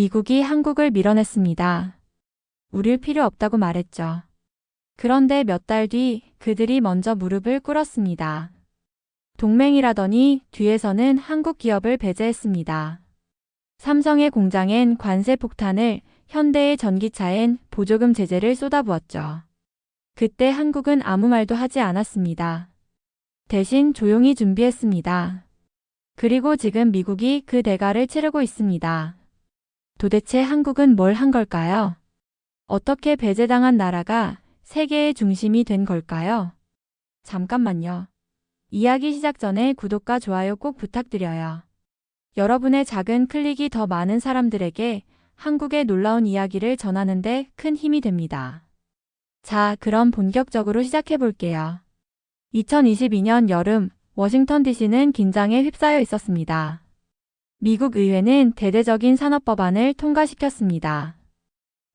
미국이 한국을 밀어냈습니다. 우릴 필요 없다고 말했죠. 그런데 몇 달 뒤 그들이 먼저 무릎을 꿇었습니다. 동맹이라더니 뒤에서는 한국 기업을 배제했습니다. 삼성의 공장엔 관세 폭탄을, 현대의 전기차엔 보조금 제재를 쏟아부었죠. 그때 한국은 아무 말도 하지 않았습니다. 대신 조용히 준비했습니다. 그리고 지금 미국이 그 대가를 치르고 있습니다. 도대체 한국은 뭘 한 걸까요? 어떻게 배제당한 나라가 세계의 중심이 된 걸까요? 잠깐만요. 이야기 시작 전에 구독과 좋아요 꼭 부탁드려요. 여러분의 작은 클릭이 더 많은 사람들에게 한국의 놀라운 이야기를 전하는데 큰 힘이 됩니다. 자, 그럼 본격적으로 시작해 볼게요. 2022년 여름, 워싱턴 DC는 긴장에 휩싸여 있었습니다. 미국 의회는 대대적인 산업법안을 통과시켰습니다.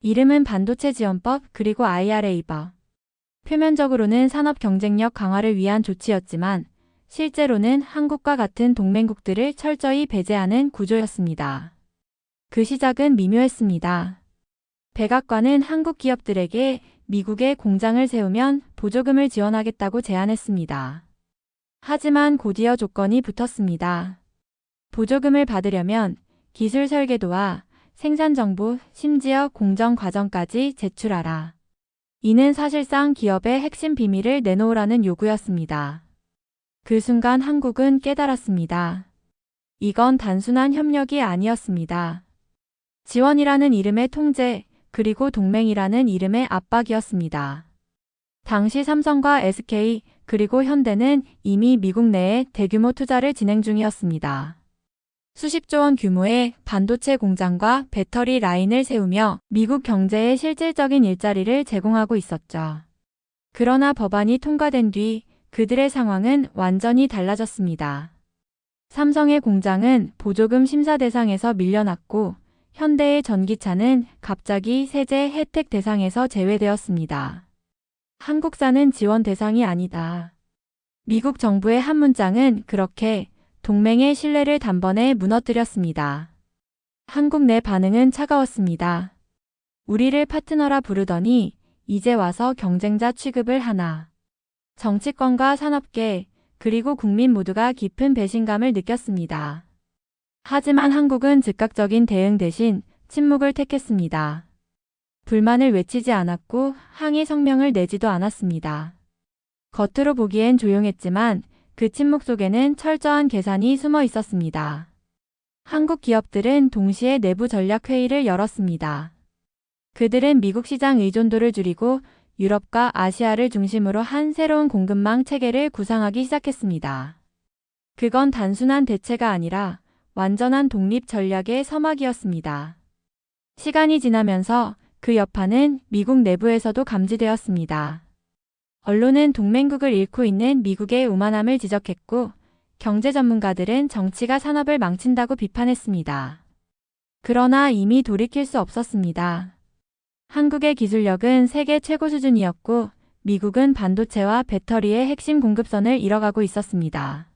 이름은 반도체 지원법 그리고 IRA법. 표면적으로는 산업 경쟁력 강화를 위한 조치였지만 실제로는 한국과 같은 동맹국들을 철저히 배제하는 구조였습니다. 그 시작은 미묘했습니다. 백악관은 한국 기업들에게 미국에 공장을 세우면 보조금을 지원하겠다고 제안했습니다. 하지만 곧이어 조건이 붙었습니다. 보조금을 받으려면 기술 설계도와 생산 정보, 심지어 공정 과정까지 제출하라. 이는 사실상 기업의 핵심 비밀을 내놓으라는 요구였습니다. 그 순간 한국은 깨달았습니다. 이건 단순한 협력이 아니었습니다. 지원이라는 이름의 통제, 그리고 동맹이라는 이름의 압박이었습니다. 당시 삼성과 SK, 그리고 현대는 이미 미국 내에 대규모 투자를 진행 중이었습니다. 수십조 원 규모의 반도체 공장과 배터리 라인을 세우며 미국 경제에 실질적인 일자리를 제공하고 있었죠. 그러나 법안이 통과된 뒤 그들의 상황은 완전히 달라졌습니다. 삼성의 공장은 보조금 심사 대상에서 밀려났고 현대의 전기차는 갑자기 세제 혜택 대상에서 제외되었습니다. 한국산은 지원 대상이 아니다. 미국 정부의 한 문장은 그렇게 동맹의 신뢰를 단번에 무너뜨렸습니다. 한국 내 반응은 차가웠습니다. 우리를 파트너라 부르더니 이제 와서 경쟁자 취급을 하나. 정치권과 산업계, 그리고 국민 모두가 깊은 배신감을 느꼈습니다. 하지만 한국은 즉각적인 대응 대신 침묵을 택했습니다. 불만을 외치지 않았고 항의 성명을 내지도 않았습니다. 겉으로 보기엔 조용했지만 그 침묵 속에는 철저한 계산이 숨어 있었습니다. 한국 기업들은 동시에 내부 전략 회의를 열었습니다. 그들은 미국 시장 의존도를 줄이고 유럽과 아시아를 중심으로 한 새로운 공급망 체계를 구상하기 시작했습니다. 그건 단순한 대체가 아니라 완전한 독립 전략의 서막이었습니다. 시간이 지나면서 그 여파는 미국 내부에서도 감지되었습니다. 언론은 동맹국을 잃고 있는 미국의 오만함을 지적했고 경제 전문가들은 정치가 산업을 망친다고 비판했습니다. 그러나 이미 돌이킬 수 없었습니다. 한국의 기술력은 세계 최고 수준이었고 미국은 반도체와 배터리의 핵심 공급선을 잃어가고 있었습니다.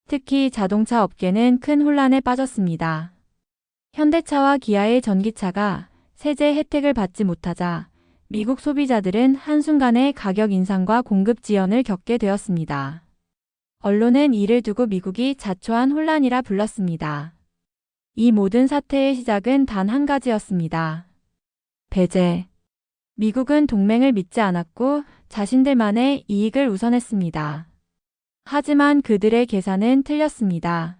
특히 자동차 업계는 큰 혼란에 빠졌습니다. 현대차와 기아의 전기차가 세제 혜택을 받지 못하자 미국 소비자들은 한순간에 가격 인상과 공급 지연을 겪게 되었습니다. 언론은 이를 두고 미국이 자초한 혼란이라 불렀습니다. 이 모든 사태의 시작은 단 한 가지였습니다. 배제. 미국은 동맹을 믿지 않았고 자신들만의 이익을 우선했습니다. 하지만 그들의 계산은 틀렸습니다.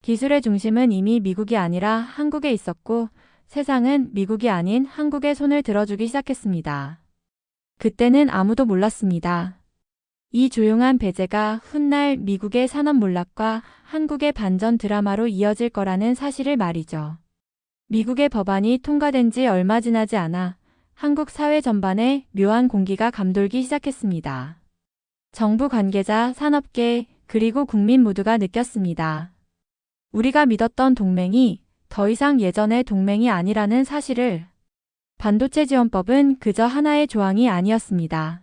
기술의 중심은 이미 미국이 아니라 한국에 있었고 세상은 미국이 아닌 한국의 손을 들어주기 시작했습니다. 그때는 아무도 몰랐습니다. 이 조용한 배제가 훗날 미국의 산업 몰락과 한국의 반전 드라마로 이어질 거라는 사실을 말이죠. 미국의 법안이 통과된 지 얼마 지나지 않아 한국 사회 전반에 묘한 공기가 감돌기 시작했습니다. 정부 관계자, 산업계, 그리고 국민 모두가 느꼈습니다. 우리가 믿었던 동맹이 더 이상 예전의 동맹이 아니라는 사실을. 반도체 지원법은 그저 하나의 조항이 아니었습니다.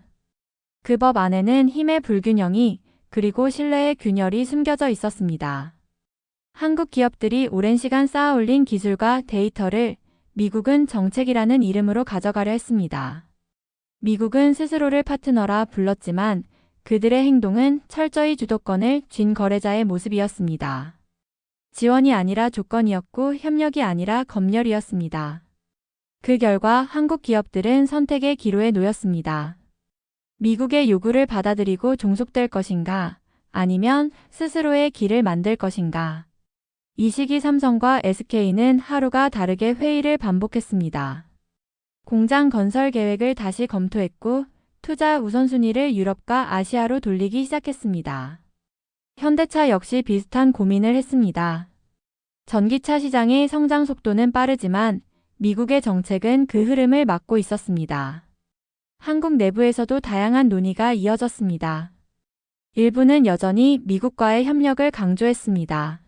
그 법 안에는 힘의 불균형이 그리고 신뢰의 균열이 숨겨져 있었습니다. 한국 기업들이 오랜 시간 쌓아 올린 기술과 데이터를 미국은 정책이라는 이름으로 가져가려 했습니다. 미국은 스스로를 파트너라 불렀지만 그들의 행동은 철저히 주도권을 쥔 거래자의 모습이었습니다. 지원이 아니라 조건이었고 협력이 아니라 검열이었습니다. 그 결과 한국 기업들은 선택의 기로에 놓였습니다. 미국의 요구를 받아들이고 종속될 것인가, 아니면 스스로의 길을 만들 것인가. 이 시기 삼성과 SK는 하루가 다르게 회의를 반복했습니다. 공장 건설 계획을 다시 검토했고 투자 우선순위를 유럽과 아시아로 돌리기 시작했습니다. 현대차 역시 비슷한 고민을 했습니다. 전기차 시장의 성장 속도는 빠르지만 미국의 정책은 그 흐름을 막고 있었습니다. 한국 내부에서도 다양한 논의가 이어졌습니다. 일부는 여전히 미국과의 협력을 강조했습니다.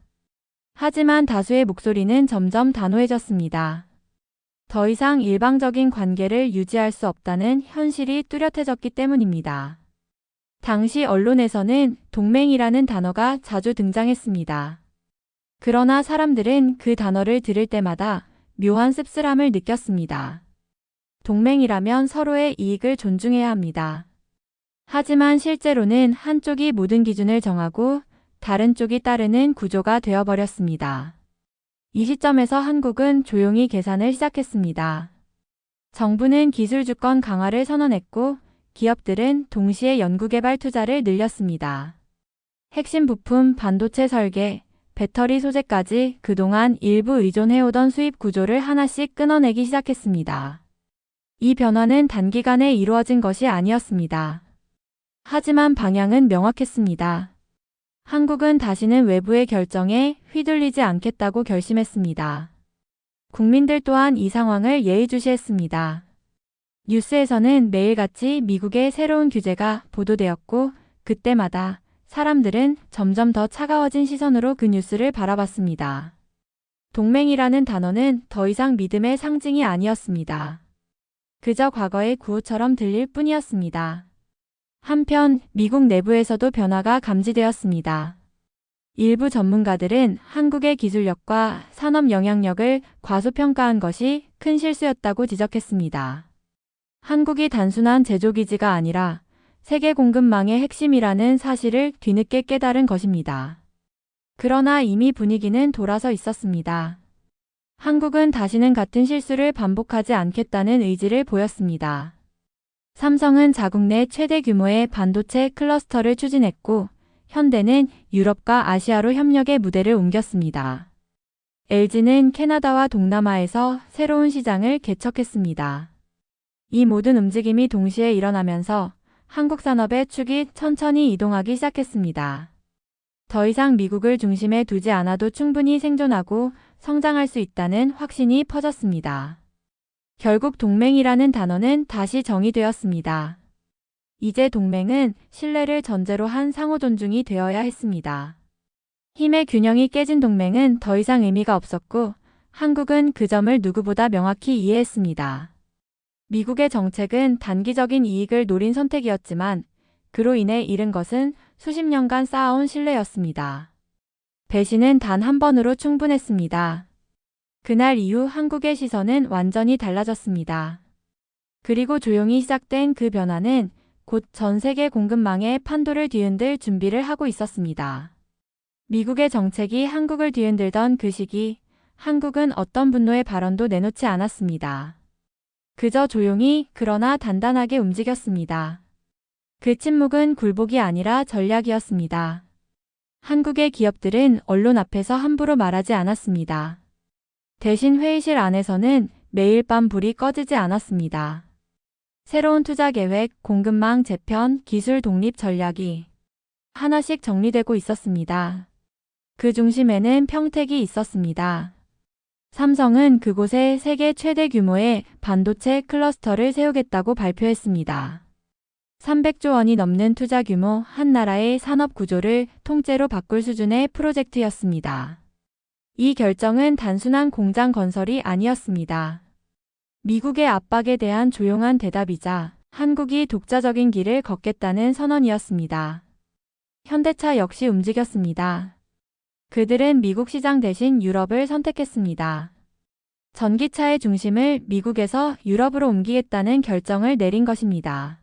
하지만 다수의 목소리는 점점 단호해졌습니다. 더 이상 일방적인 관계를 유지할 수 없다는 현실이 뚜렷해졌기 때문입니다. 당시 언론에서는 동맹이라는 단어가 자주 등장했습니다. 그러나 사람들은 그 단어를 들을 때마다 묘한 씁쓸함을 느꼈습니다. 동맹이라면 서로의 이익을 존중해야 합니다. 하지만 실제로는 한쪽이 모든 기준을 정하고 다른 쪽이 따르는 구조가 되어버렸습니다. 이 시점에서 한국은 조용히 계산을 시작했습니다. 정부는 기술 주권 강화를 선언했고 기업들은 동시에 연구개발 투자를 늘렸습니다. 핵심 부품, 반도체 설계, 배터리 소재까지 그동안 일부 의존해오던 수입 구조를 하나씩 끊어내기 시작했습니다. 이 변화는 단기간에 이루어진 것이 아니었습니다. 하지만 방향은 명확했습니다. 한국은 다시는 외부의 결정에 휘둘리지 않겠다고 결심했습니다. 국민들 또한 이 상황을 예의주시했습니다. 뉴스에서는 매일같이 미국의 새로운 규제가 보도되었고 그때마다 사람들은 점점 더 차가워진 시선으로 그 뉴스를 바라봤습니다. 동맹이라는 단어는 더 이상 믿음의 상징이 아니었습니다. 그저 과거의 구호처럼 들릴 뿐이었습니다. 한편 미국 내부에서도 변화가 감지되었습니다. 일부 전문가들은 한국의 기술력과 산업 영향력을 과소평가한 것이 큰 실수였다고 지적했습니다. 한국이 단순한 제조기지가 아니라 세계 공급망의 핵심이라는 사실을 뒤늦게 깨달은 것입니다. 그러나 이미 분위기는 돌아서 있었습니다. 한국은 다시는 같은 실수를 반복하지 않겠다는 의지를 보였습니다. 삼성은 자국 내 최대 규모의 반도체 클러스터를 추진했고 현대는 유럽과 아시아로 협력의 무대를 옮겼습니다. LG는 캐나다와 동남아에서 새로운 시장을 개척했습니다. 이 모든 움직임이 동시에 일어나면서 한국 산업의 축이 천천히 이동하기 시작했습니다. 더 이상 미국을 중심에 두지 않아도 충분히 생존하고 성장할 수 있다는 확신이 퍼졌습니다. 결국 동맹이라는 단어는 다시 정의되었습니다. 이제 동맹은 신뢰를 전제로 한 상호 존중이 되어야 했습니다. 힘의 균형이 깨진 동맹은 더 이상 의미가 없었고 한국은 그 점을 누구보다 명확히 이해했습니다. 미국의 정책은 단기적인 이익을 노린 선택이었지만 그로 인해 잃은 것은 수십 년간 쌓아온 신뢰였습니다. 배신은 단 한 번으로 충분했습니다. 그날 이후 한국의 시선은 완전히 달라졌습니다. 그리고 조용히 시작된 그 변화는 곧 전 세계 공급망의 판도를 뒤흔들 준비를 하고 있었습니다. 미국의 정책이 한국을 뒤흔들던 그 시기, 한국은 어떤 분노의 발언도 내놓지 않았습니다. 그저 조용히 그러나 단단하게 움직였습니다. 그 침묵은 굴복이 아니라 전략이었습니다. 한국의 기업들은 언론 앞에서 함부로 말하지 않았습니다. 대신 회의실 안에서는 매일 밤 불이 꺼지지 않았습니다. 새로운 투자 계획, 공급망 재편, 기술 독립 전략이 하나씩 정리되고 있었습니다. 그 중심에는 평택이 있었습니다. 삼성은 그곳에 세계 최대 규모의 반도체 클러스터를 세우겠다고 발표했습니다. 300조 원이 넘는 투자 규모, 한 나라의 산업 구조를 통째로 바꿀 수준의 프로젝트였습니다. 이 결정은 단순한 공장 건설이 아니었습니다. 미국의 압박에 대한 조용한 대답이자 한국이 독자적인 길을 걷겠다는 선언이었습니다. 현대차 역시 움직였습니다. 그들은 미국 시장 대신 유럽을 선택했습니다. 전기차의 중심을 미국에서 유럽으로 옮기겠다는 결정을 내린 것입니다.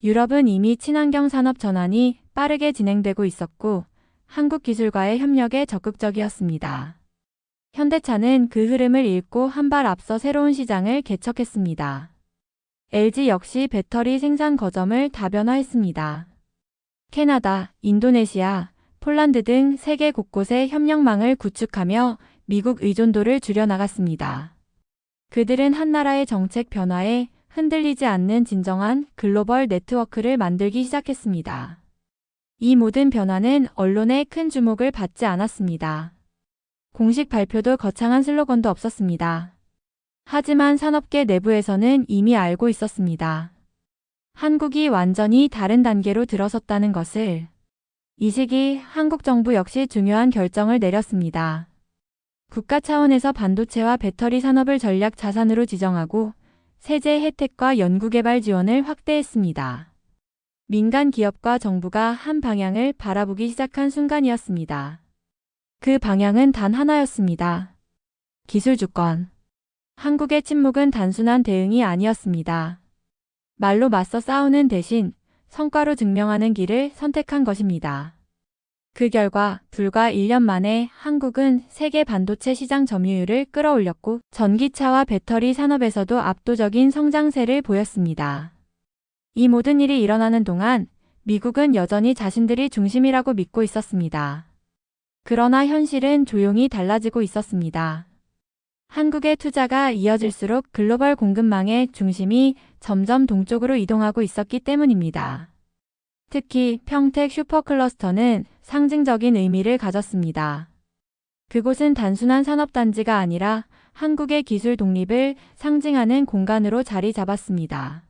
유럽은 이미 친환경 산업 전환이 빠르게 진행되고 있었고 한국 기술과의 협력에 적극적이었습니다. 현대차는 그 흐름을 읽고 한 발 앞서 새로운 시장을 개척했습니다. LG 역시 배터리 생산 거점을 다변화했습니다. 캐나다, 인도네시아, 폴란드 등 세계 곳곳에 협력망을 구축하며 미국 의존도를 줄여나갔습니다. 그들은 한 나라의 정책 변화에 흔들리지 않는 진정한 글로벌 네트워크를 만들기 시작했습니다. 이 모든 변화는 언론의 큰 주목을 받지 않았습니다. 공식 발표도 거창한 슬로건도 없었습니다. 하지만 산업계 내부에서는 이미 알고 있었습니다. 한국이 완전히 다른 단계로 들어섰다는 것을. 이 시기 한국 정부 역시 중요한 결정을 내렸습니다. 국가 차원에서 반도체와 배터리 산업을 전략 자산으로 지정하고 세제 혜택과 연구개발 지원을 확대했습니다. 민간 기업과 정부가 한 방향을 바라보기 시작한 순간이었습니다. 그 방향은 단 하나였습니다. 기술 주권. 한국의 침묵은 단순한 대응이 아니었습니다. 말로 맞서 싸우는 대신 성과로 증명하는 길을 선택한 것입니다. 그 결과 불과 1년 만에 한국은 세계 반도체 시장 점유율을 끌어올렸고 전기차와 배터리 산업에서도 압도적인 성장세를 보였습니다. 이 모든 일이 일어나는 동안 미국은 여전히 자신들이 중심이라고 믿고 있었습니다. 그러나 현실은 조용히 달라지고 있었습니다. 한국의 투자가 이어질수록 글로벌 공급망의 중심이 점점 동쪽으로 이동하고 있었기 때문입니다. 특히 평택 슈퍼클러스터는 상징적인 의미를 가졌습니다. 그곳은 단순한 산업단지가 아니라 한국의 기술 독립을 상징하는 공간으로 자리 잡았습니다.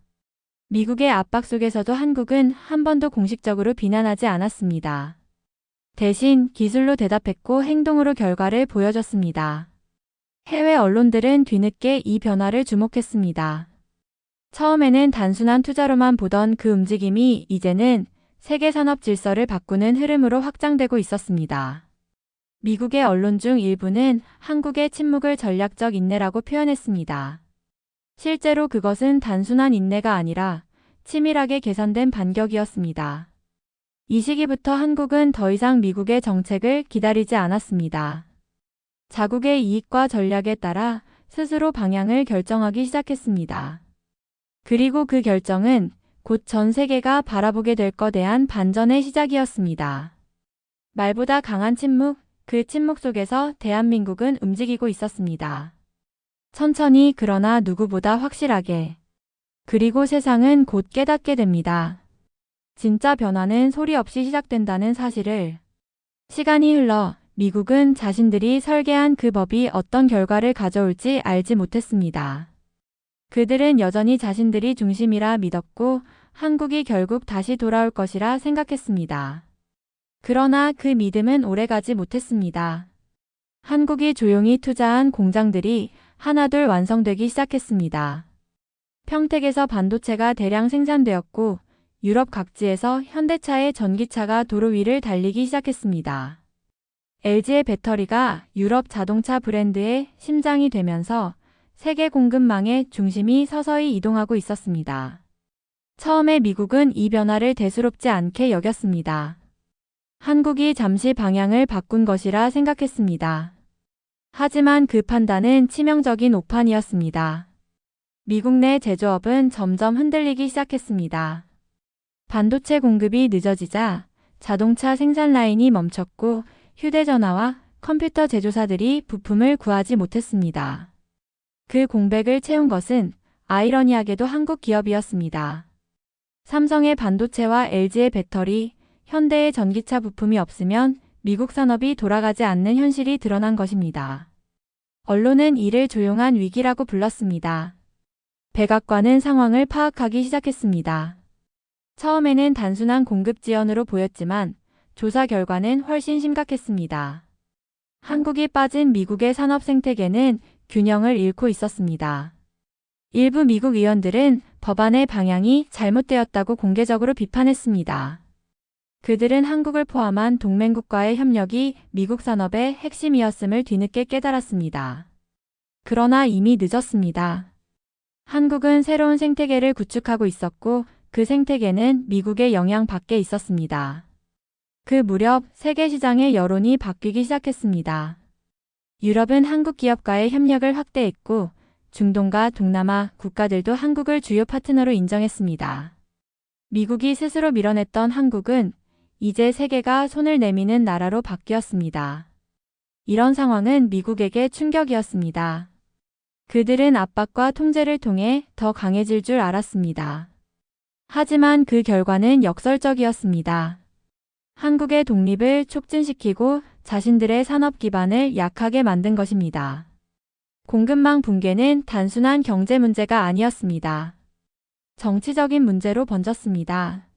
미국의 압박 속에서도 한국은 한 번도 공식적으로 비난하지 않았습니다. 대신 기술로 대답했고 행동으로 결과를 보여줬습니다. 해외 언론들은 뒤늦게 이 변화를 주목했습니다. 처음에는 단순한 투자로만 보던 그 움직임이 이제는 세계 산업 질서를 바꾸는 흐름으로 확장되고 있었습니다. 미국의 언론 중 일부는 한국의 침묵을 전략적 인내라고 표현했습니다. 실제로 그것은 단순한 인내가 아니라 치밀하게 계산된 반격이었습니다. 이 시기부터 한국은 더 이상 미국의 정책을 기다리지 않았습니다. 자국의 이익과 전략에 따라 스스로 방향을 결정하기 시작했습니다. 그리고 그 결정은 곧 전 세계가 바라보게 될 것에 대한 반전의 시작이었습니다. 말보다 강한 침묵, 그 침묵 속에서 대한민국은 움직이고 있었습니다. 천천히 그러나 누구보다 확실하게. 그리고 세상은 곧 깨닫게 됩니다. 진짜 변화는 소리 없이 시작된다는 사실을. 시간이 흘러 미국은 자신들이 설계한 그 법이 어떤 결과를 가져올지 알지 못했습니다. 그들은 여전히 자신들이 중심이라 믿었고 한국이 결국 다시 돌아올 것이라 생각했습니다. 그러나 그 믿음은 오래가지 못했습니다. 한국이 조용히 투자한 공장들이 하나둘 완성되기 시작했습니다. 평택에서 반도체가 대량 생산되었고 유럽 각지에서 현대차의 전기차가 도로 위를 달리기 시작했습니다. LG의 배터리가 유럽 자동차 브랜드의 심장이 되면서 세계 공급망의 중심이 서서히 이동하고 있었습니다. 처음에 미국은 이 변화를 대수롭지 않게 여겼습니다. 한국이 잠시 방향을 바꾼 것이라 생각했습니다. 하지만 그 판단은 치명적인 오판이었습니다. 미국 내 제조업은 점점 흔들리기 시작했습니다. 반도체 공급이 늦어지자 자동차 생산 라인이 멈췄고 휴대전화와 컴퓨터 제조사들이 부품을 구하지 못했습니다. 그 공백을 채운 것은 아이러니하게도 한국 기업이었습니다. 삼성의 반도체와 LG의 배터리, 현대의 전기차 부품이 없으면 미국 산업이 돌아가지 않는 현실이 드러난 것입니다. 언론은 이를 조용한 위기라고 불렀습니다. 백악관은 상황을 파악하기 시작했습니다. 처음에는 단순한 공급 지연으로 보였지만 조사 결과는 훨씬 심각했습니다. 한국이 빠진 미국의 산업 생태계는 균형을 잃고 있었습니다. 일부 미국 의원들은 법안의 방향이 잘못되었다고 공개적으로 비판했습니다. 그들은 한국을 포함한 동맹국과의 협력이 미국 산업의 핵심이었음을 뒤늦게 깨달았습니다. 그러나 이미 늦었습니다. 한국은 새로운 생태계를 구축하고 있었고 그 생태계는 미국의 영향 밖에 있었습니다. 그 무렵 세계 시장의 여론이 바뀌기 시작했습니다. 유럽은 한국 기업과의 협력을 확대했고 중동과 동남아 국가들도 한국을 주요 파트너로 인정했습니다. 미국이 스스로 밀어냈던 한국은 이제 세계가 손을 내미는 나라로 바뀌었습니다. 이런 상황은 미국에게 충격이었습니다. 그들은 압박과 통제를 통해 더 강해질 줄 알았습니다. 하지만 그 결과는 역설적이었습니다. 한국의 독립을 촉진시키고 자신들의 산업 기반을 약하게 만든 것입니다. 공급망 붕괴는 단순한 경제 문제가 아니었습니다. 정치적인 문제로 번졌습니다.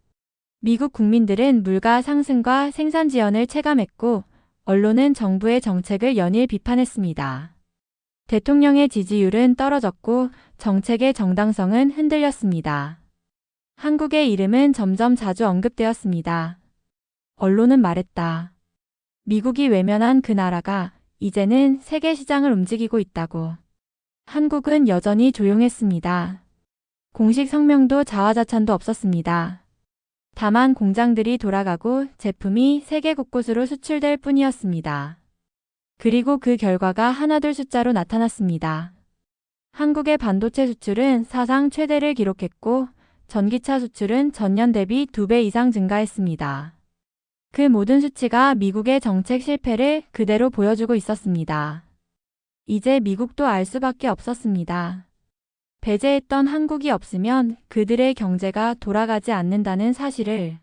미국 국민들은 물가 상승과 생산 지연을 체감했고 언론은 정부의 정책을 연일 비판했습니다. 대통령의 지지율은 떨어졌고 정책의 정당성은 흔들렸습니다. 한국의 이름은 점점 자주 언급되었습니다. 언론은 말했다. 미국이 외면한 그 나라가 이제는 세계 시장을 움직이고 있다고. 한국은 여전히 조용했습니다. 공식 성명도 자화자찬도 없었습니다. 다만 공장들이 돌아가고 제품이 세계 곳곳으로 수출될 뿐이었습니다. 그리고 그 결과가 하나둘 숫자로 나타났습니다. 한국의 반도체 수출은 사상 최대를 기록했고 전기차 수출은 전년 대비 2배 이상 증가했습니다. 그 모든 수치가 미국의 정책 실패를 그대로 보여주고 있었습니다. 이제 미국도 알 수밖에 없었습니다. 배제했던 한국이 없으면 그들의 경제가 돌아가지 않는다는 사실을.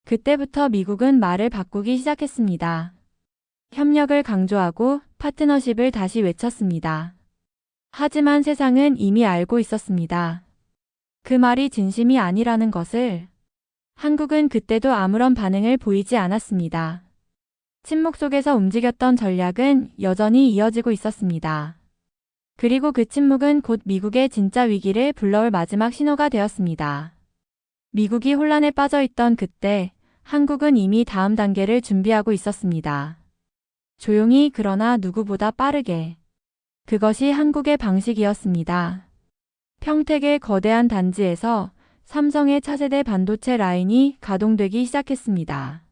그때부터 미국은 말을 바꾸기 시작했습니다. 협력을 강조하고 파트너십을 다시 외쳤습니다. 하지만 세상은 이미 알고 있었습니다. 그 말이 진심이 아니라는 것을. 한국은 그때도 아무런 반응을 보이지 않았습니다. 침묵 속에서 움직였던 전략은 여전히 이어지고 있었습니다. 그리고 그 침묵은 곧 미국의 진짜 위기를 불러올 마지막 신호가 되었습니다. 미국이 혼란에 빠져 있던 그때 한국은 이미 다음 단계를 준비하고 있었습니다. 조용히 그러나 누구보다 빠르게. 그것이 한국의 방식이었습니다. 평택의 거대한 단지에서 삼성의 차세대 반도체 라인이 가동되기 시작했습니다.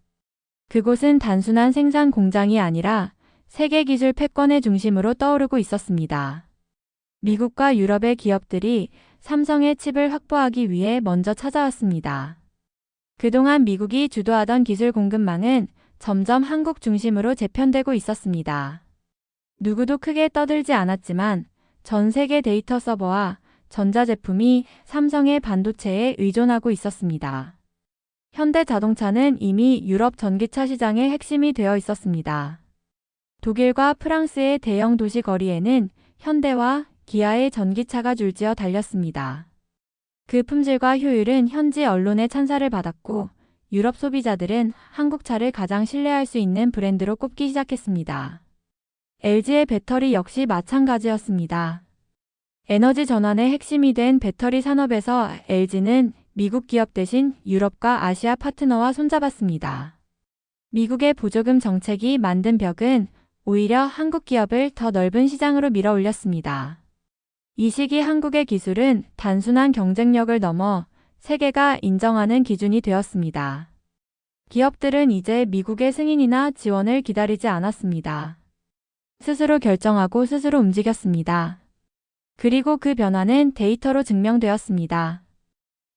그곳은 단순한 생산 공장이 아니라 세계 기술 패권의 중심으로 떠오르고 있었습니다. 미국과 유럽의 기업들이 삼성의 칩을 확보하기 위해 먼저 찾아왔습니다. 그동안 미국이 주도하던 기술 공급망은 점점 한국 중심으로 재편되고 있었습니다. 누구도 크게 떠들지 않았지만 전 세계 데이터 서버와 전자제품이 삼성의 반도체에 의존하고 있었습니다. 현대자동차는 이미 유럽 전기차 시장의 핵심이 되어 있었습니다. 독일과 프랑스의 대형 도시 거리에는 현대와 기아의 전기차가 줄지어 달렸습니다. 그 품질과 효율은 현지 언론의 찬사를 받았고 유럽 소비자들은 한국 차를 가장 신뢰할 수 있는 브랜드로 꼽기 시작했습니다. LG의 배터리 역시 마찬가지였습니다. 에너지 전환의 핵심이 된 배터리 산업에서 LG는 미국 기업 대신 유럽과 아시아 파트너와 손잡았습니다. 미국의 보조금 정책이 만든 벽은 오히려 한국 기업을 더 넓은 시장으로 밀어 올렸습니다. 이 시기 한국의 기술은 단순한 경쟁력을 넘어 세계가 인정하는 기준이 되었습니다. 기업들은 이제 미국의 승인이나 지원을 기다리지 않았습니다. 스스로 결정하고 스스로 움직였습니다. 그리고 그 변화는 데이터로 증명되었습니다.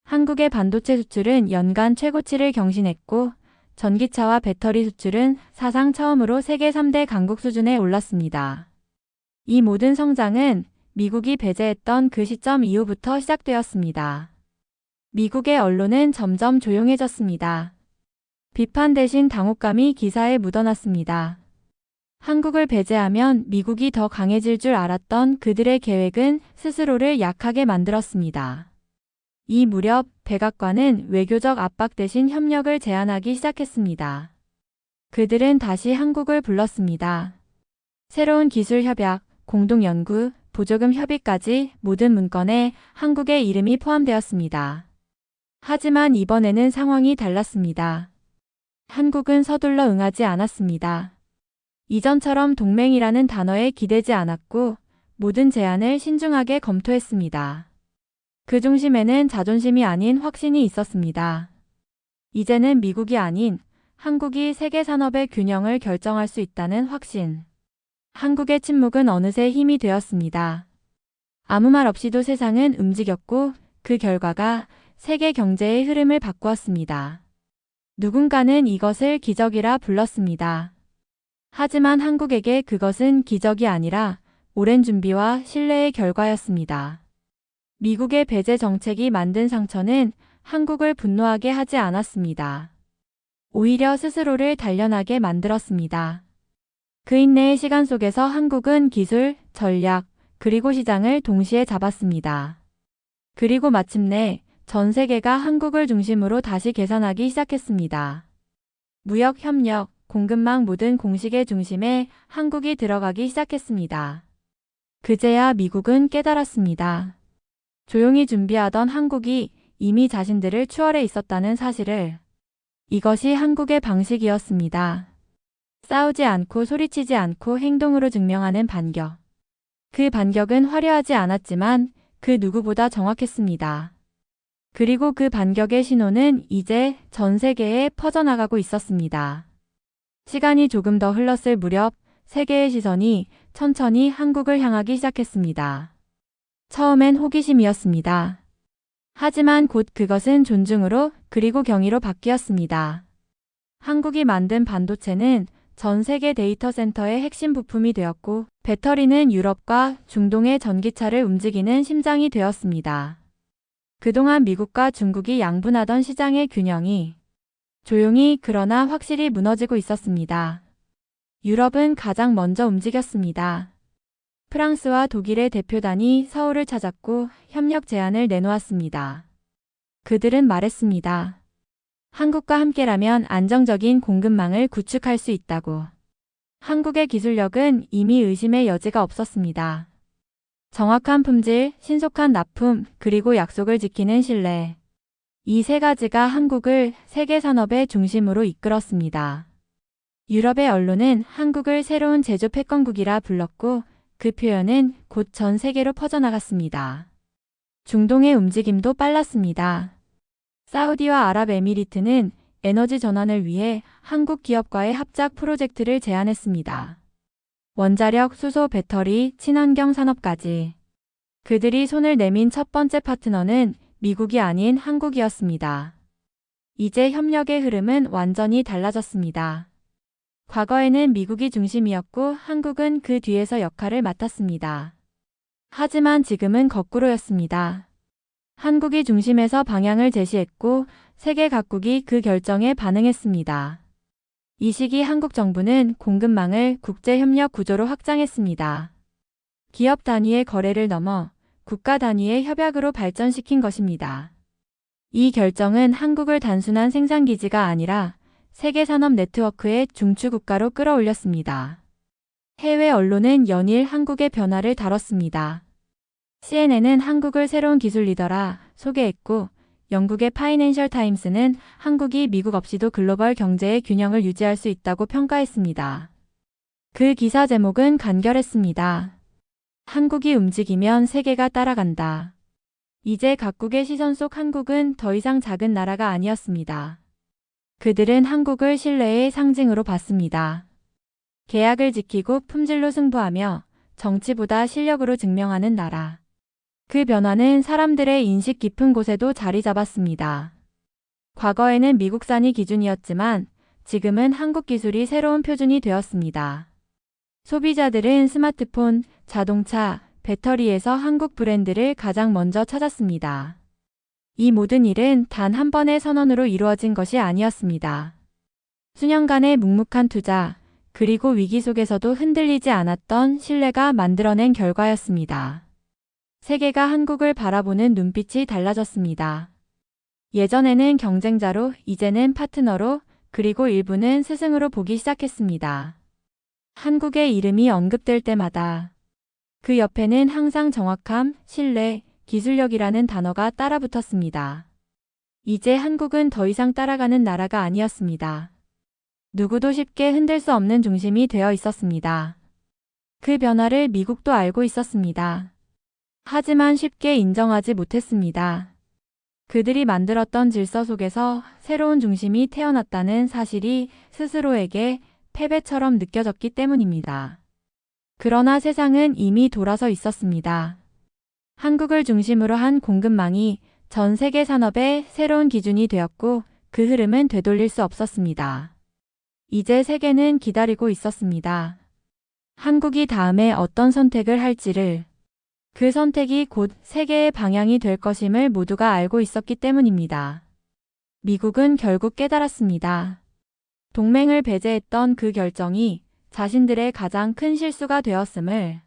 한국의 반도체 수출은 연간 최고치를 경신했고 전기차와 배터리 수출은 사상 처음으로 세계 3대 강국 수준에 올랐습니다. 이 모든 성장은 미국이 배제했던 그 시점 이후부터 시작되었습니다. 미국의 언론은 점점 조용해졌습니다. 비판 대신 당혹감이 기사에 묻어났습니다. 한국을 배제하면 미국이 더 강해질 줄 알았던 그들의 계획은 스스로를 약하게 만들었습니다. 이 무렵 백악관은 외교적 압박 대신 협력을 제안하기 시작했습니다. 그들은 다시 한국을 불렀습니다. 새로운 기술 협약, 공동 연구, 보조금 협의까지 모든 문건에 한국의 이름이 포함되었습니다. 하지만 이번에는 상황이 달랐습니다. 한국은 서둘러 응하지 않았습니다. 이전처럼 동맹이라는 단어에 기대지 않았고 모든 제안을 신중하게 검토했습니다. 그 중심에는 자존심이 아닌 확신이 있었습니다. 이제는 미국이 아닌 한국이 세계 산업의 균형을 결정할 수 있다는 확신. 한국의 침묵은 어느새 힘이 되었습니다. 아무 말 없이도 세상은 움직였고 그 결과가 세계 경제의 흐름을 바꾸었습니다. 누군가는 이것을 기적이라 불렀습니다. 하지만 한국에게 그것은 기적이 아니라 오랜 준비와 신뢰의 결과였습니다. 미국의 배제 정책이 만든 상처는 한국을 분노하게 하지 않았습니다. 오히려 스스로를 단련하게 만들었습니다. 그 인내의 시간 속에서 한국은 기술, 전략, 그리고 시장을 동시에 잡았습니다. 그리고 마침내 전 세계가 한국을 중심으로 다시 계산하기 시작했습니다. 무역 협력, 공급망 모든 공식의 중심에 한국이 들어가기 시작했습니다. 그제야 미국은 깨달았습니다. 조용히 준비하던 한국이 이미 자신들을 추월해 있었다는 사실을. 이것이 한국의 방식이었습니다. 싸우지 않고 소리치지 않고 행동으로 증명하는 반격. 그 반격은 화려하지 않았지만 그 누구보다 정확했습니다. 그리고 그 반격의 신호는 이제 전 세계에 퍼져나가고 있었습니다. 시간이 조금 더 흘렀을 무렵 세계의 시선이 천천히 한국을 향하기 시작했습니다. 처음엔 호기심이었습니다. 하지만 곧 그것은 존중으로 그리고 경의로 바뀌었습니다. 한국이 만든 반도체는 전 세계 데이터 센터의 핵심 부품이 되었고 배터리는 유럽과 중동의 전기차를 움직이는 심장이 되었습니다. 그동안 미국과 중국이 양분하던 시장의 균형이 조용히 그러나 확실히 무너지고 있었습니다. 유럽은 가장 먼저 움직였습니다. 프랑스와 독일의 대표단이 서울을 찾았고 협력 제안을 내놓았습니다. 그들은 말했습니다. 한국과 함께라면 안정적인 공급망을 구축할 수 있다고. 한국의 기술력은 이미 의심의 여지가 없었습니다. 정확한 품질, 신속한 납품, 그리고 약속을 지키는 신뢰. 이 세 가지가 한국을 세계 산업의 중심으로 이끌었습니다. 유럽의 언론은 한국을 새로운 제조 패권국이라 불렀고 그 표현은 곧 전 세계로 퍼져나갔습니다. 중동의 움직임도 빨랐습니다. 사우디와 아랍에미리트는 에너지 전환을 위해 한국 기업과의 합작 프로젝트를 제안했습니다. 원자력, 수소, 배터리, 친환경 산업까지. 그들이 손을 내민 첫 번째 파트너는 미국이 아닌 한국이었습니다. 이제 협력의 흐름은 완전히 달라졌습니다. 과거에는 미국이 중심이었고 한국은 그 뒤에서 역할을 맡았습니다. 하지만 지금은 거꾸로였습니다. 한국이 중심에서 방향을 제시했고 세계 각국이 그 결정에 반응했습니다. 이 시기 한국 정부는 공급망을 국제협력 구조로 확장했습니다. 기업 단위의 거래를 넘어 국가 단위의 협약으로 발전시킨 것입니다. 이 결정은 한국을 단순한 생산기지가 아니라 세계 산업 네트워크의 중추국가로 끌어올렸습니다. 해외 언론은 연일 한국의 변화를 다뤘습니다. CNN은 한국을 새로운 기술 리더라 소개했고 영국의 파이낸셜 타임스는 한국이 미국 없이도 글로벌 경제의 균형을 유지할 수 있다고 평가했습니다. 그 기사 제목은 간결했습니다. 한국이 움직이면 세계가 따라간다. 이제 각국의 시선 속 한국은 더 이상 작은 나라가 아니었습니다. 그들은 한국을 신뢰의 상징으로 봤습니다. 계약을 지키고 품질로 승부하며 정치보다 실력으로 증명하는 나라. 그 변화는 사람들의 인식 깊은 곳에도 자리 잡았습니다. 과거에는 미국산이 기준이었지만 지금은 한국 기술이 새로운 표준이 되었습니다. 소비자들은 스마트폰, 자동차, 배터리에서 한국 브랜드를 가장 먼저 찾았습니다. 이 모든 일은 단 한 번의 선언으로 이루어진 것이 아니었습니다. 수년간의 묵묵한 투자, 그리고 위기 속에서도 흔들리지 않았던 신뢰가 만들어낸 결과였습니다. 세계가 한국을 바라보는 눈빛이 달라졌습니다. 예전에는 경쟁자로, 이제는 파트너로, 그리고 일부는 스승으로 보기 시작했습니다. 한국의 이름이 언급될 때마다 그 옆에는 항상 정확함, 신뢰, 기술력이라는 단어가 따라붙었습니다. 이제 한국은 더 이상 따라가는 나라가 아니었습니다. 누구도 쉽게 흔들 수 없는 중심이 되어 있었습니다. 그 변화를 미국도 알고 있었습니다. 하지만 쉽게 인정하지 못했습니다. 그들이 만들었던 질서 속에서 새로운 중심이 태어났다는 사실이 스스로에게 패배처럼 느껴졌기 때문입니다. 그러나 세상은 이미 돌아서 있었습니다. 한국을 중심으로 한 공급망이 전 세계 산업의 새로운 기준이 되었고 그 흐름은 되돌릴 수 없었습니다. 이제 세계는 기다리고 있었습니다. 한국이 다음에 어떤 선택을 할지를. 그 선택이 곧 세계의 방향이 될 것임을 모두가 알고 있었기 때문입니다. 미국은 결국 깨달았습니다. 동맹을 배제했던 그 결정이 자신들의 가장 큰 실수가 되었음을.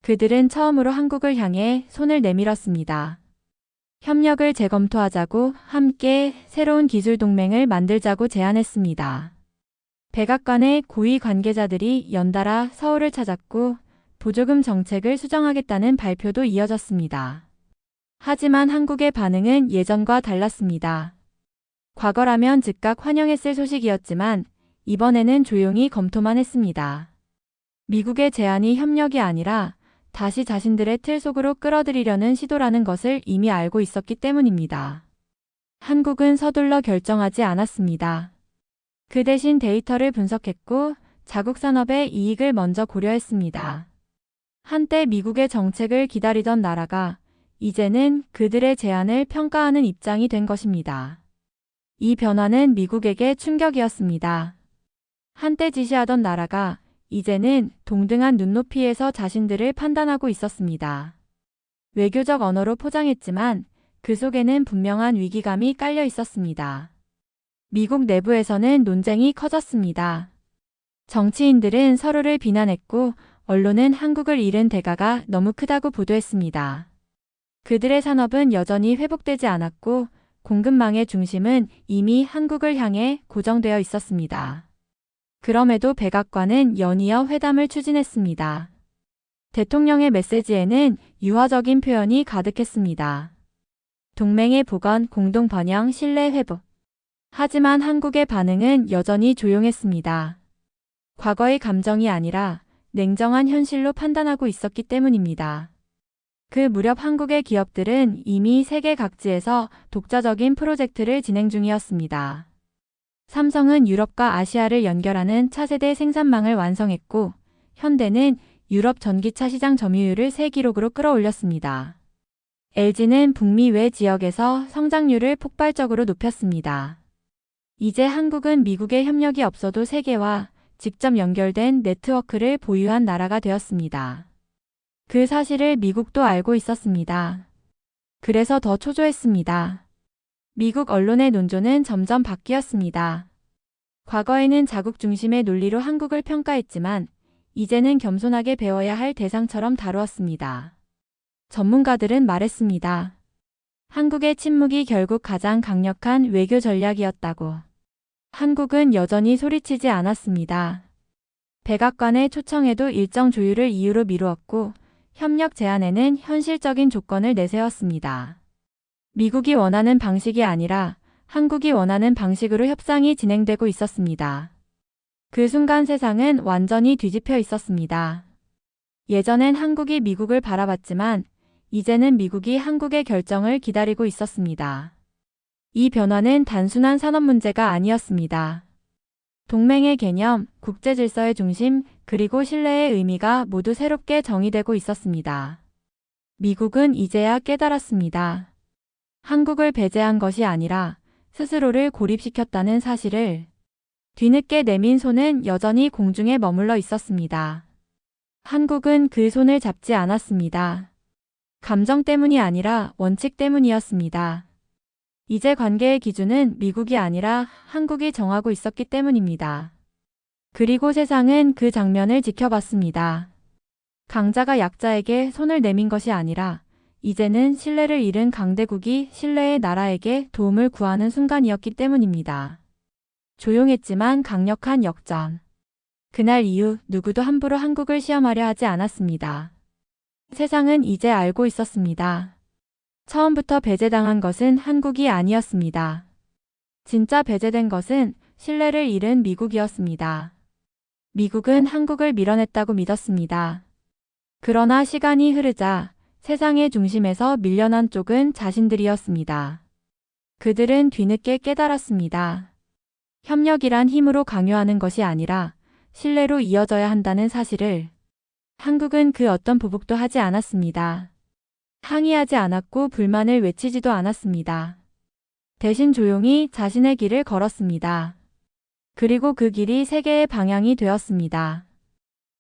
그들은 처음으로 한국을 향해 손을 내밀었습니다. 협력을 재검토하자고 함께 새로운 기술 동맹을 만들자고 제안했습니다. 백악관의 고위 관계자들이 연달아 서울을 찾았고 보조금 정책을 수정하겠다는 발표도 이어졌습니다. 하지만 한국의 반응은 예전과 달랐습니다. 과거라면 즉각 환영했을 소식이었지만 이번에는 조용히 검토만 했습니다. 미국의 제안이 협력이 아니라 다시 자신들의 틀 속으로 끌어들이려는 시도라는 것을 이미 알고 있었기 때문입니다. 한국은 서둘러 결정하지 않았습니다. 그 대신 데이터를 분석했고 자국 산업의 이익을 먼저 고려했습니다. 한때 미국의 정책을 기다리던 나라가 이제는 그들의 제안을 평가하는 입장이 된 것입니다. 이 변화는 미국에게 충격이었습니다. 한때 지시하던 나라가 이제는 동등한 눈높이에서 자신들을 판단하고 있었습니다. 외교적 언어로 포장했지만 그 속에는 분명한 위기감이 깔려 있었습니다. 미국 내부에서는 논쟁이 커졌습니다. 정치인들은 서로를 비난했고 언론은 한국을 잃은 대가가 너무 크다고 보도했습니다. 그들의 산업은 여전히 회복되지 않았고 공급망의 중심은 이미 한국을 향해 고정되어 있었습니다. 그럼에도 백악관은 연이어 회담을 추진했습니다. 대통령의 메시지에는 유화적인 표현이 가득했습니다. 동맹의 복원, 공동 번영, 신뢰 회복. 하지만 한국의 반응은 여전히 조용했습니다. 과거의 감정이 아니라 냉정한 현실로 판단하고 있었기 때문입니다. 그 무렵 한국의 기업들은 이미 세계 각지에서 독자적인 프로젝트를 진행 중이었습니다. 삼성은 유럽과 아시아를 연결하는 차세대 생산망을 완성했고 현대는 유럽 전기차 시장 점유율을 새 기록으로 끌어올렸습니다. LG는 북미 외 지역에서 성장률을 폭발적으로 높였습니다. 이제 한국은 미국의 협력이 없어도 세계와 직접 연결된 네트워크를 보유한 나라가 되었습니다. 그 사실을 미국도 알고 있었습니다. 그래서 더 초조했습니다. 미국 언론의 논조는 점점 바뀌었습니다. 과거에는 자국 중심의 논리로 한국을 평가했지만 이제는 겸손하게 배워야 할 대상처럼 다루었습니다. 전문가들은 말했습니다. 한국의 침묵이 결국 가장 강력한 외교 전략이었다고. 한국은 여전히 소리치지 않았습니다. 백악관의 초청에도 일정 조율을 이유로 미루었고 협력 제안에는 현실적인 조건을 내세웠습니다. 미국이 원하는 방식이 아니라 한국이 원하는 방식으로 협상이 진행되고 있었습니다. 그 순간 세상은 완전히 뒤집혀 있었습니다. 예전엔 한국이 미국을 바라봤지만 이제는 미국이 한국의 결정을 기다리고 있었습니다. 이 변화는 단순한 산업 문제가 아니었습니다. 동맹의 개념, 국제 질서의 중심, 그리고 신뢰의 의미가 모두 새롭게 정의되고 있었습니다. 미국은 이제야 깨달았습니다. 한국을 배제한 것이 아니라 스스로를 고립시켰다는 사실을. 뒤늦게 내민 손은 여전히 공중에 머물러 있었습니다. 한국은 그 손을 잡지 않았습니다. 감정 때문이 아니라 원칙 때문이었습니다. 이제 관계의 기준은 미국이 아니라 한국이 정하고 있었기 때문입니다. 그리고 세상은 그 장면을 지켜봤습니다. 강자가 약자에게 손을 내민 것이 아니라 이제는 신뢰를 잃은 강대국이 신뢰의 나라에게 도움을 구하는 순간이었기 때문입니다. 조용했지만 강력한 역전. 그날 이후 누구도 함부로 한국을 시험하려 하지 않았습니다. 세상은 이제 알고 있었습니다. 처음부터 배제당한 것은 한국이 아니었습니다. 진짜 배제된 것은 신뢰를 잃은 미국이었습니다. 미국은 한국을 밀어냈다고 믿었습니다. 그러나 시간이 흐르자 세상의 중심에서 밀려난 쪽은 자신들이었습니다. 그들은 뒤늦게 깨달았습니다. 협력이란 힘으로 강요하는 것이 아니라 신뢰로 이어져야 한다는 사실을. 한국은 그 어떤 보복도 하지 않았습니다. 항의하지 않았고 불만을 외치지도 않았습니다. 대신 조용히 자신의 길을 걸었습니다. 그리고 그 길이 세계의 방향이 되었습니다.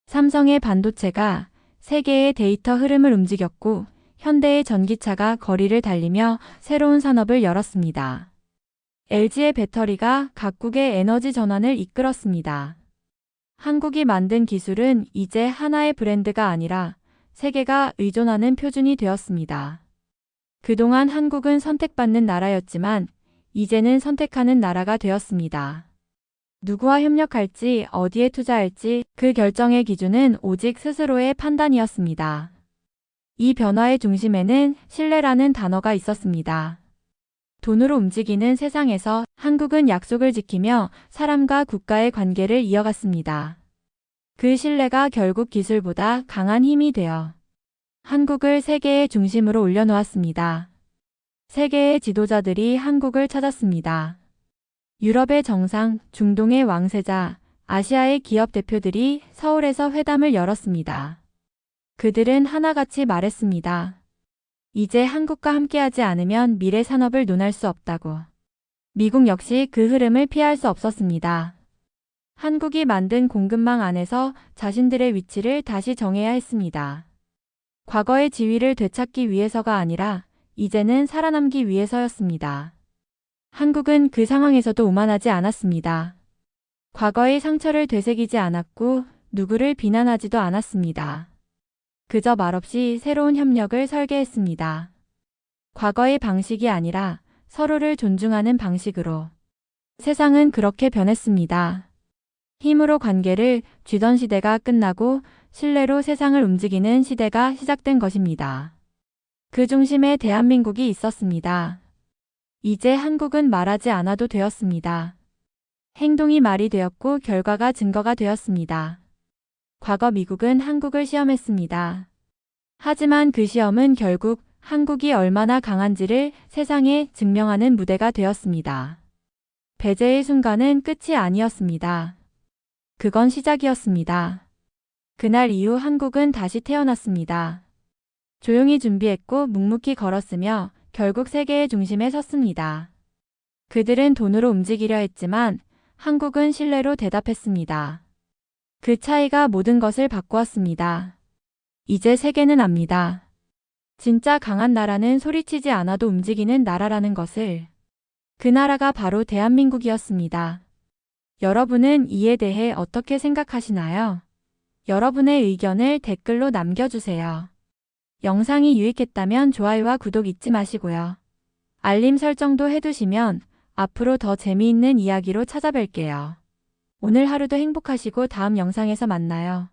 삼성의 반도체가 세계의 데이터 흐름을 움직였고 현대의 전기차가 거리를 달리며 새로운 산업을 열었습니다. LG의 배터리가 각국의 에너지 전환을 이끌었습니다. 한국이 만든 기술은 이제 하나의 브랜드가 아니라 세계가 의존하는 표준이 되었습니다. 그동안 한국은 선택받는 나라였지만 이제는 선택하는 나라가 되었습니다. 누구와 협력할지, 어디에 투자할지 그 결정의 기준은 오직 스스로의 판단이었습니다. 이 변화의 중심에는 신뢰라는 단어가 있었습니다. 돈으로 움직이는 세상에서 한국은 약속을 지키며 사람과 국가의 관계를 이어갔습니다. 그 신뢰가 결국 기술보다 강한 힘이 되어 한국을 세계의 중심으로 올려놓았습니다. 세계의 지도자들이 한국을 찾았습니다. 유럽의 정상, 중동의 왕세자, 아시아의 기업 대표들이 서울에서 회담을 열었습니다. 그들은 하나같이 말했습니다. 이제 한국과 함께하지 않으면 미래 산업을 논할 수 없다고. 미국 역시 그 흐름을 피할 수 없었습니다. 한국이 만든 공급망 안에서 자신들의 위치를 다시 정해야 했습니다. 과거의 지위를 되찾기 위해서가 아니라 이제는 살아남기 위해서였습니다. 한국은 그 상황에서도 오만하지 않았습니다. 과거의 상처를 되새기지 않았고 누구를 비난하지도 않았습니다. 그저 말없이 새로운 협력을 설계했습니다. 과거의 방식이 아니라 서로를 존중하는 방식으로. 세상은 그렇게 변했습니다. 힘으로 관계를 쥐던 시대가 끝나고 신뢰로 세상을 움직이는 시대가 시작된 것입니다. 그 중심에 대한민국이 있었습니다. 이제 한국은 말하지 않아도 되었습니다. 행동이 말이 되었고 결과가 증거가 되었습니다. 과거 미국은 한국을 시험했습니다. 하지만 그 시험은 결국 한국이 얼마나 강한지를 세상에 증명하는 무대가 되었습니다. 배제의 순간은 끝이 아니었습니다. 그건 시작이었습니다. 그날 이후 한국은 다시 태어났습니다. 조용히 준비했고 묵묵히 걸었으며 결국 세계의 중심에 섰습니다. 그들은 돈으로 움직이려 했지만 한국은 신뢰로 대답했습니다. 그 차이가 모든 것을 바꾸었습니다. 이제 세계는 압니다. 진짜 강한 나라는 소리치지 않아도 움직이는 나라라는 것을. 그 나라가 바로 대한민국이었습니다. 여러분은 이에 대해 어떻게 생각하시나요? 여러분의 의견을 댓글로 남겨주세요. 영상이 유익했다면 좋아요와 구독 잊지 마시고요. 알림 설정도 해두시면 앞으로 더 재미있는 이야기로 찾아뵐게요. 오늘 하루도 행복하시고 다음 영상에서 만나요.